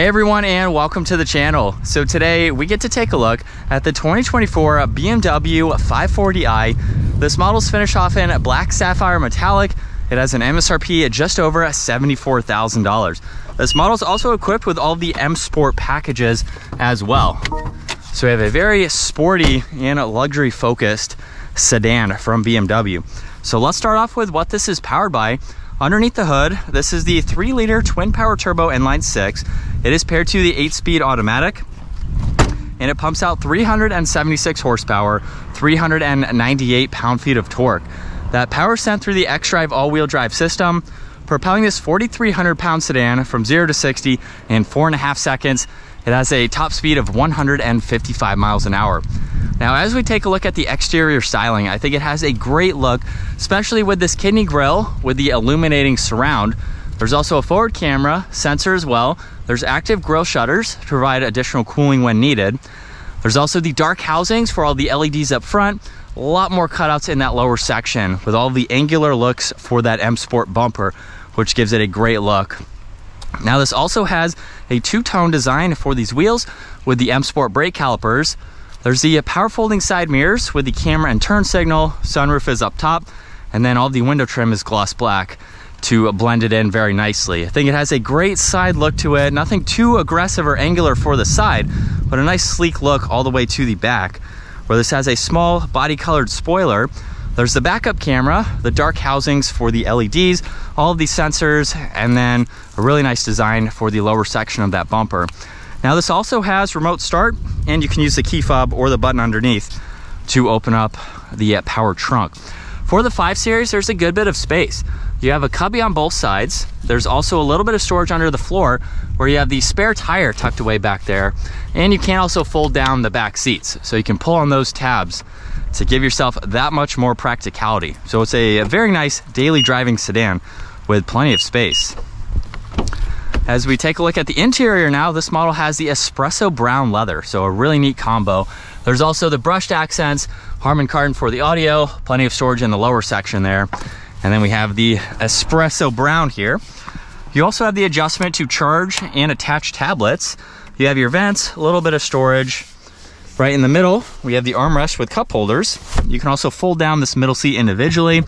Hey everyone, and welcome to the channel. So today we get to take a look at the 2024 BMW 540i. This model's finished off in black sapphire metallic. It has an MSRP at just over $74,000. This model's also equipped with all the M Sport packages as well. So we have a very sporty and luxury focused sedan from BMW. So let's start off with what this is powered by. Underneath the hood, this is the 3-liter twin power turbo inline 6. It is paired to the 8-speed automatic, and it pumps out 376 horsepower, 398 pound-feet of torque. That power is sent through the xDrive all-wheel drive system, propelling this 4,300-pound sedan from 0 to 60 in 4.5 seconds. It has a top speed of 155 miles an hour. Now, as we take a look at the exterior styling, I think it has a great look, especially with this kidney grille with the illuminating surround. There's also a forward camera sensor as well. There's active grille shutters to provide additional cooling when needed. There's also the dark housings for all the LEDs up front. A lot more cutouts in that lower section with all the angular looks for that M Sport bumper, which gives it a great look. Now, this also has a two-tone design for these wheels with the M Sport brake calipers. There's the power folding side mirrors with the camera and turn signal. Sunroof is up top, and then all the window trim is gloss black to blend it in very nicely. I think it has a great side look to it. Nothing too aggressive or angular for the side, but a nice sleek look all the way to the back, where this has a small body colored spoiler. There's the backup camera, the dark housings for the LEDs, all of these sensors, and then a really nice design for the lower section of that bumper. Now, this also has remote start, and you can use the key fob or the button underneath to open up the power trunk. For the 5 Series, there's a good bit of space. You have a cubby on both sides. There's also a little bit of storage under the floor where you have the spare tire tucked away back there, and you can also fold down the back seats, so you can pull on those tabs to give yourself that much more practicality. So it's a very nice daily driving sedan with plenty of space. As we take a look at the interior now, this model has the espresso brown leather, so a really neat combo. There's also the brushed accents, Harman Kardon for the audio, plenty of storage in the lower section there. And then we have the espresso brown here. You also have the adjustment to charge and attach tablets. You have your vents, a little bit of storage. Right in the middle, we have the armrest with cup holders. You can also fold down this middle seat individually.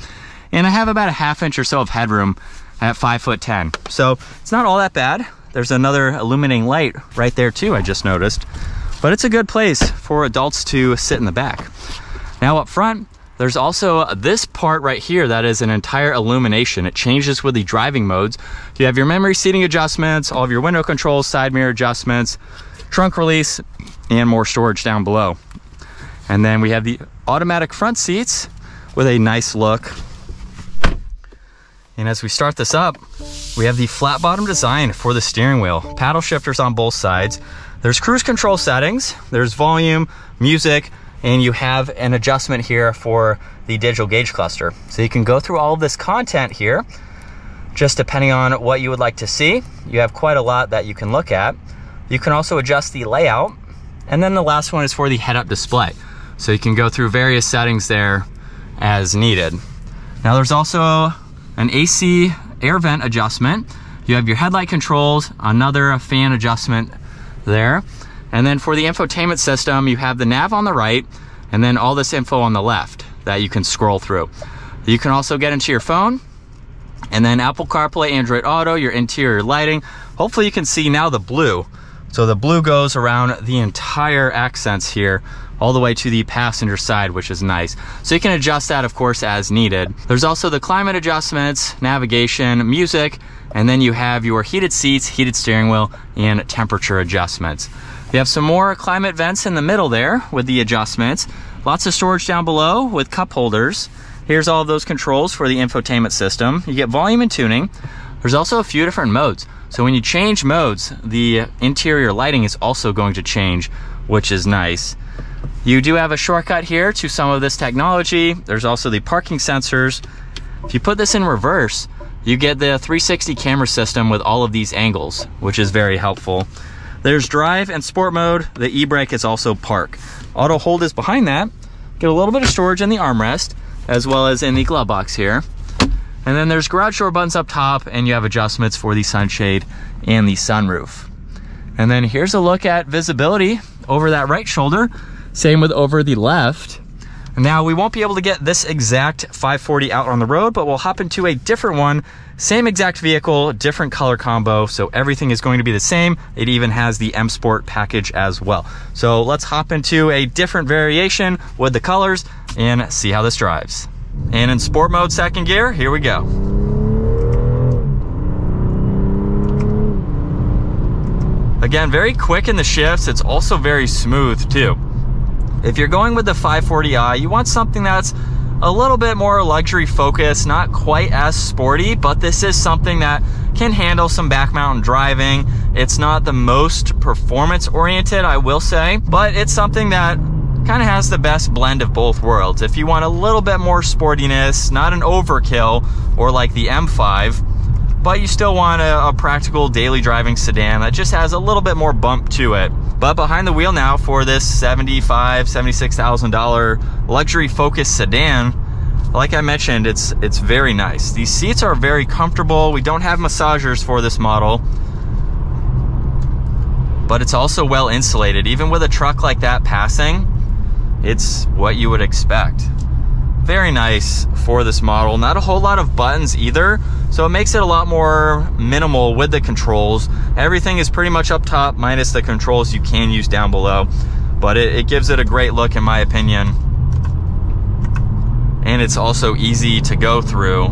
And I have about a ½ inch or so of headroom at 5'10". So it's not all that bad. There's another illuminating light right there too, I just noticed. But it's a good place for adults to sit in the back. Now up front, there's also this part right here that is an entire illumination. It changes with the driving modes. You have your memory seating adjustments, all of your window controls, side mirror adjustments, trunk release, and more storage down below. And then we have the automatic front seats with a nice look. And as we start this up, we have the flat bottom design for the steering wheel, paddle shifters on both sides. There's cruise control settings, there's volume, music, and you have an adjustment here for the digital gauge cluster. So you can go through all of this content here, just depending on what you would like to see. You have quite a lot that you can look at. You can also adjust the layout. And then the last one is for the head-up display. So you can go through various settings there as needed. Now there's also an AC air vent adjustment. You have your headlight controls, another fan adjustment there. And then for the infotainment system, you have the nav on the right, and then all this info on the left that you can scroll through. You can also get into your phone, and then Apple CarPlay, Android Auto, your interior lighting. Hopefully you can see now the blue. So the blue goes around the entire accents here, all the way to the passenger side, which is nice. So you can adjust that, of course, as needed. There's also the climate adjustments, navigation, music, and then you have your heated seats, heated steering wheel, and temperature adjustments. You have some more climate vents in the middle there with the adjustments. Lots of storage down below with cup holders. Here's all of those controls for the infotainment system. You get volume and tuning. There's also a few different modes. So when you change modes, the interior lighting is also going to change, which is nice. You do have a shortcut here to some of this technology. There's also the parking sensors. If you put this in reverse, you get the 360 camera system with all of these angles, which is very helpful. There's drive and sport mode. The e-brake is also park. Auto hold is behind that. Get a little bit of storage in the armrest, as well as in the glove box here. And then there's garage door buttons up top, and you have adjustments for the sunshade and the sunroof. And then here's a look at visibility over that right shoulder. Same with over the left. Now we won't be able to get this exact 540 out on the road, but we'll hop into a different one. Same exact vehicle, different color combo, so everything is going to be the same. It even has the M Sport package as well. So let's hop into a different variation with the colors and see how this drives. And in sport mode, second gear, here we go. Again, very quick in the shifts. It's also very smooth too. If you're going with the 540i, you want something that's a little bit more luxury focused, not quite as sporty, but this is something that can handle some back mountain driving. It's not the most performance oriented, I will say, but it's something that kind of has the best blend of both worlds. If you want a little bit more sportiness, not an overkill or like the M5, but you still want a practical daily driving sedan that just has a little bit more bump to it. But behind the wheel now for this $75,000, $76,000 luxury focused sedan, like I mentioned, it's very nice. These seats are very comfortable. We don't have massagers for this model, but it's also well insulated. Even with a truck like that passing, it's what you would expect. Very nice for this model. Not a whole lot of buttons either, so it makes it a lot more minimal with the controls. Everything is pretty much up top, minus the controls you can use down below, but it gives it a great look in my opinion. And it's also easy to go through.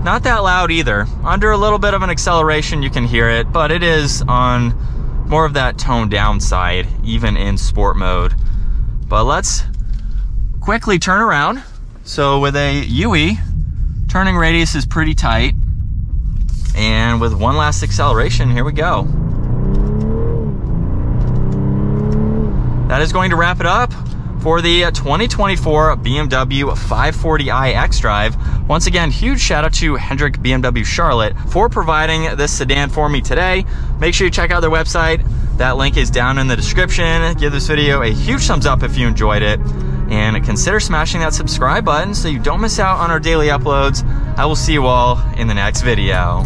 Not that loud either. Under a little bit of an acceleration you can hear it, but it is on more of that toned down side, even in sport mode. But let's quickly turn around. So with a UE, turning radius is pretty tight. And with one last acceleration, here we go. That is going to wrap it up for the 2024 BMW 540i xDrive. Once again, huge shout out to Hendrick BMW Charlotte for providing this sedan for me today. Make sure you check out their website. That link is down in the description. Give this video a huge thumbs up if you enjoyed it. And consider smashing that subscribe button so you don't miss out on our daily uploads. I will see you all in the next video.